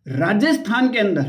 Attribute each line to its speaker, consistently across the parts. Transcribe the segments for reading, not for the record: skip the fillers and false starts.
Speaker 1: राजस्थान के अंदर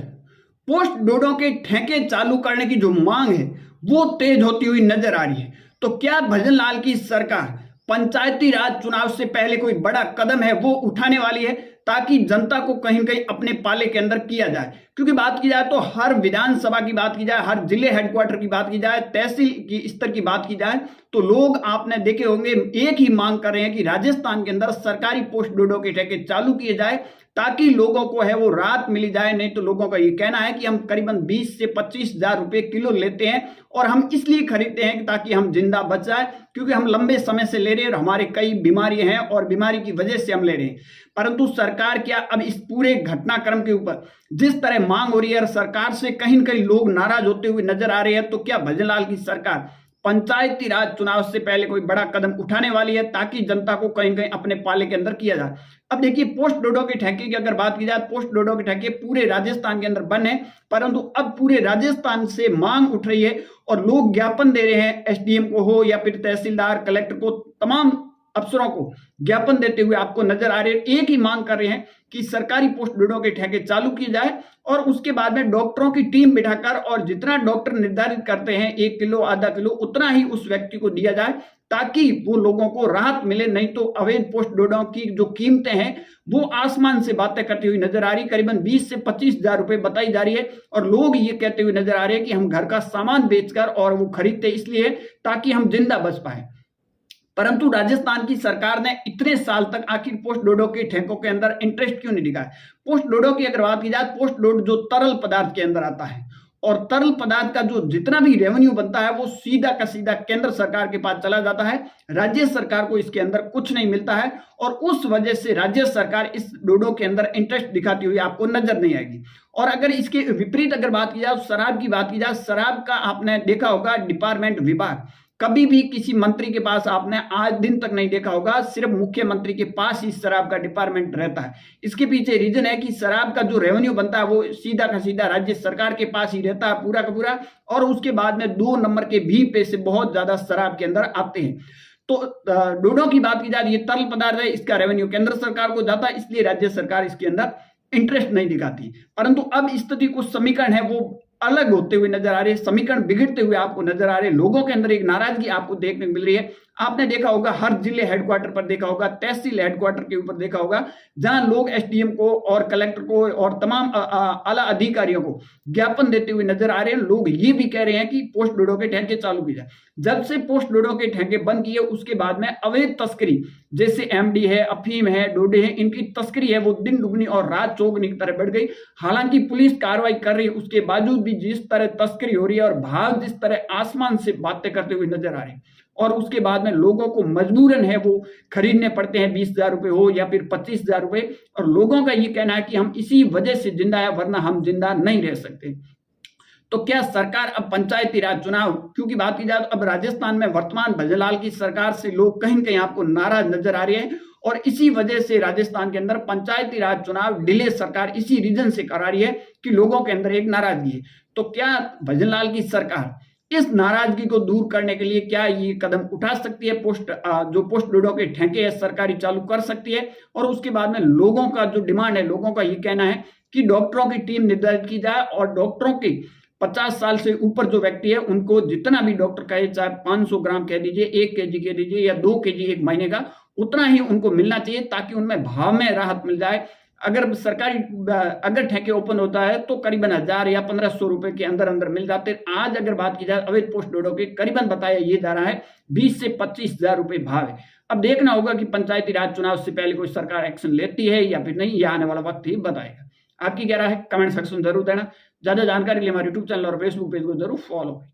Speaker 1: पोस्ट डोडो के ठेके चालू करने की जो मांग है वो तेज होती हुई नजर आ रही है। तो क्या भजनलाल की सरकार पंचायती राज चुनाव से पहले कोई बड़ा कदम है वो उठाने वाली है ताकि जनता को कहीं कहीं अपने पाले के अंदर किया जाए? क्योंकि बात की जाए तो हर विधानसभा की बात की जाए, हर जिले हेडक्वार्टर की बात की जाए, तहसील की स्तर की बात की जाए तो लोग आपने देखे होंगे एक ही मांग कर रहे हैं कि राजस्थान के अंदर सरकारी पोस्ट डोडो के ठेके चालू किए जाए ताकि लोगों को है वो राहत मिली जाए। नहीं तो लोगों का ये कहना है कि हम करीबन 20 से 25 हजार रुपए किलो लेते हैं और हम इसलिए खरीदते हैं ताकि हम जिंदा बच जाए, क्योंकि हम लंबे समय से ले रहे हैं और हमारे कई बीमारियां हैं और बीमारी की वजह से हम ले रहे हैं। परंतु सरकार क्या अब इस पूरे घटनाक्रम के ऊपर जिस तरह मांग हो रही है, सरकार से कहीं न कहीं लोग नाराज होते हुए नजर आ रहे हैं, तो क्या भजनलाल की सरकार पंचायती राज चुनाव से पहले कोई बड़ा कदम उठाने वाली है ताकि जनता को कहीं कहीं अपने पाले के अंदर किया जाए? अब देखिए, पोस्ट डोडो के ठेके की अगर बात की जाए, पोस्ट डोडो के ठेके पूरे राजस्थान के अंदर बंद है, परंतु अब पूरे राजस्थान से मांग उठ रही है और लोग ज्ञापन दे रहे हैं एसडीएम को हो या फिर तहसीलदार, कलेक्टर को, तमाम अफसरों को ज्ञापन देते हुए आपको नजर आ रहे हैं। एक ही मांग कर रहे हैं कि सरकारी पोस्ट डोडो के ठेके चालू किए जाए और उसके बाद में डॉक्टरों की टीम बिठाकर और जितना डॉक्टर निर्धारित करते हैं 1 किलो आधा किलो उतना ही उस व्यक्ति को दिया जाए ताकि वो लोगों को राहत मिले। नहीं तो अवैध पोस्ट डोडो की जो कीमतें हैं वो आसमान से बातें करती हुई नजर आ रही, करीबन 20 से 25 हजार रुपए बताई जा रही है और लोग ये कहते हुए नजर आ रहे हैं कि हम घर का सामान बेचकर और वो खरीदते इसलिए ताकि हम जिंदा बच पाए। परंतु राजस्थान की सरकार ने इतने साल तक आखिर पोस्ट डोडो के ठेकों के अंदर इंटरेस्ट क्यों नहीं दिखाया? पोस्ट डोडो की अगर बात की जाए, पोस्ट डोडो जो तरल पदार्थ के अंदर आता है और तरल पदार्थ का जो जितना भी रेवेन्यू बनता है वो सीधा का सीधा केंद्र सरकार के पास चला जाता है। राज्य सरकार को इसके अंदर कुछ नहीं मिलता है और उस वजह से राज्य सरकार इस डोडो के अंदर इंटरेस्ट दिखाती हुई आपको नजर नहीं आएगी। और अगर इसके विपरीत अगर बात की जाए, शराब की बात की जाए, शराब का आपने देखा होगा डिपार्टमेंट विभाग कभी भी किसी मंत्री के पास आपने आज दिन तक नहीं देखा होगा, सिर्फ मुख्यमंत्री के पास ही शराब का डिपार्टमेंट रहता है। इसके पीछे रीजन है कि शराब का जो रेवेन्यू बनता है वो सीधा का सीधा राज्य सरकार के पास ही रहता है पूरा का पूरा, और उसके बाद में 2 नंबर के भी पैसे बहुत ज्यादा शराब के अंदर आते हैं। तो डोडो की बात की जाए, ये तरल पदार्थ है, इसका रेवेन्यू केंद्र सरकार को जाता है, इसलिए राज्य सरकार इसके अंदर इंटरेस्ट नहीं दिखाती। परंतु अब स्थिति कुछ समीकरण है वो अलग होते हुए नजर आ रहे हैं, समीकरण बिगड़ते हुए आपको नजर आ रहे हैं, लोगों के अंदर एक नाराजगी आपको देखने को मिल रही है। आपने देखा होगा हर जिले हेडक्वार्टर पर देखा होगा, तहसील हेडक्वार्टर के ऊपर देखा होगा, जहां लोग एसडीएम को और कलेक्टर को और तमाम आला अधिकारियों को ज्ञापन देते हुए नजर आ रहे हैं। लोग ये भी कह रहे हैं कि पोस्ट डोडो के ठेके चालू किए जाए। जब से पोस्ट डोडो के ठेके बंद किए उसके बाद में अवैध तस्करी, जैसे एमडी है, अफीम है, डोडे है, इनकी तस्करी है वो दिन दुगनी और रात चौगुनी की तरह बढ़ गई। हालांकि पुलिस कार्रवाई कर रही है, उसके बावजूद भी जिस तरह तस्करी हो रही है और भाग जिस तरह आसमान से बातें करते हुए नजर आ रहे हैं, और उसके बाद में लोगों को मजबूरन है वो खरीदने पड़ते हैं, 20 हजार रुपए हो या फिर 25 हजार रुपए, और लोगों का ये कहना है कि हम इसी वजह से जिंदा है वरना हम जिंदा नहीं रह सकते। तो क्या सरकार अब पंचायती राज चुनाव, क्योंकि बात की जाए तो अब राजस्थान में वर्तमान भजनलाल की सरकार से लोग कहीं कहीं आपको नाराज नजर आ रहे हैं और इसी वजह से राजस्थान के अंदर पंचायती राज चुनाव डिले सरकार इसी रीजन से करा रही है कि लोगों के अंदर एक नाराजगी है। तो क्या भजनलाल की सरकार इस नाराजगी को दूर करने के लिए क्या ये कदम उठा सकती है? जो पोस्ट डोडो के ठेके है सरकारी चालू कर सकती है और उसके बाद में लोगों का जो डिमांड है, लोगों का ये कहना है कि डॉक्टरों की टीम निर्धारित की जाए और डॉक्टरों के 50 साल से ऊपर जो व्यक्ति है उनको जितना भी डॉक्टर कहे, चाहे 500 ग्राम कह दीजिए, 1 केजी कह दीजिए या 2 केजी एक महीने का, उतना ही उनको मिलना चाहिए ताकि उनमें भाव में राहत मिल जाए। अगर ठेके ओपन होता है तो करीबन 1000 या 1500 रुपए के अंदर अंदर मिल जाते हैं। आज अगर बात की जाए अवैध पोस्ट डोडो के करीबन बताया ये जा रहा है 20 से 25 हजार रुपए भाव है। अब देखना होगा कि पंचायती राज चुनाव से पहले कोई सरकार एक्शन लेती है या फिर नहीं, यह आने वाला वक्त ही बताएगा। आपकी क्या राय है कमेंट सेक्शन जरूर देना। ज्यादा जानकारी के लिए हमारे यूट्यूब चैनल और फेसबुक पेज को जरूर फॉलो करें।